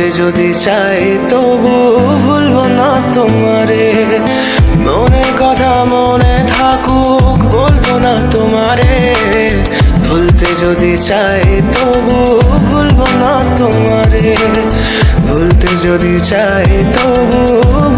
ভুলতে যদি চাই তবু ভুলবো না তোমারে। মনের কথা মনে থাকুক বলবো না তোমারে। ভুলতে যদি চাই তবু ভুলবো না তোমারে। ভুলতে যদি চাই তবু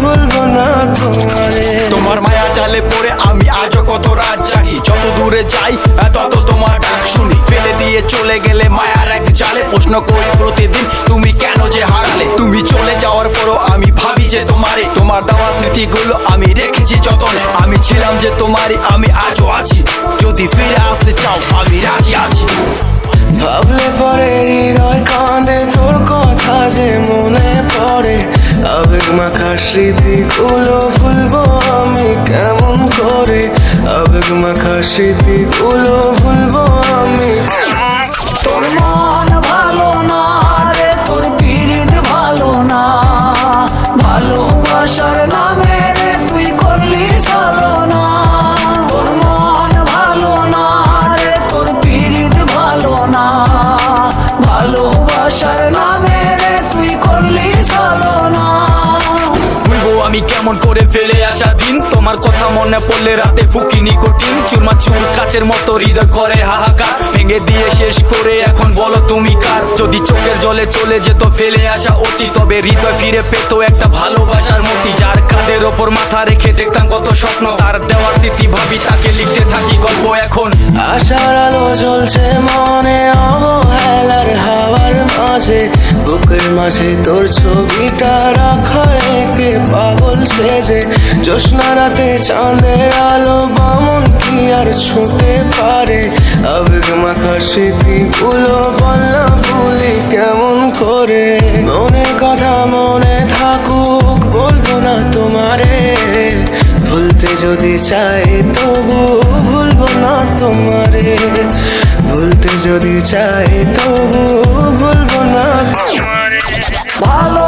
ভুলবো না তোমারে। তোমার মায়া জালে পড়ে আমি আজও কত রাত জাগি, যত দূরে যাই তত তোমার ডাক শুনি। ফেলে দিয়ে চলে গেলে মায়ার এক জালে প্রশ্ন করি প্রতিদিন তুমি কেন যে হারালে। তুমি চলে যাওয়ার পরও আমি ভাবি যে তোমারে, তোমার দেওয়া স্মৃতিগুলো আমি রেখেছি যতনে। আমি ছিলাম যে তোমারই, আমি আজও আছি, যদি ফিরে আসতে চাও আমি রাজি আছি। ভাবলে পরে হৃদয় কাঁদে তোর কথা যে মনে পড়ে। আবেগ মাখা স্মৃতিগুলো ভুলবো আমি কেমন করে। আবেগ মাখা স্মৃতিগুলো ভুলবো আমি। তোর মন ভালো না রে, তোর পিরিত ভালো না। ভালোবাসার নামে রে তুই করলি ছলনা। তোর মন ভালো না রে, তোর পিরিত ভালো না। ভালোবাসার নামে রে তুই করলি ছলনা। ভুলবো আমি কেমন করে ফেলে আসা দিন, তোমার কথা মনে পড়লে রাতে ফুকি নিকোটিন। চুরমাচুর কাচের মতো হৃদয় করে হাহাকার, ভেঙে দিয়ে শেষ করে এখন বলো তুমি কার। যদি চোখের জলে চলে যেত ফেলে আসা অতি, তবে হৃদয় ফিরে পেত একটা ভালোবাসার মতি। যার কাঁধের ওপর মাথা রেখে দেখতাম কত স্বপ্ন, তার দেওয়ার স্মৃতি ভাবি তাকে লিখতে থাকি গল্প এখন। আশার আলো জ্বলছে মনে অবহেলার হাওয়ার মাঝে। বুকের মাঝে তোর ছবিটা রাখা একে পাগল সেজে। জ্যোৎস্না রাতে চাঁদের আলো বামন কি আর ছুঁতে পারে। আবেগ মাখা স্মৃতিগুলো বলনা ভুলি কেমন করে। মনের কথা মনে থাকুক বলবো না তোমারে। ভুলতে যদি চাই তবু ভুলবো না তোমারে। ভুলতে যদি চাই তবু ভুলবো না তোমারে। ভালো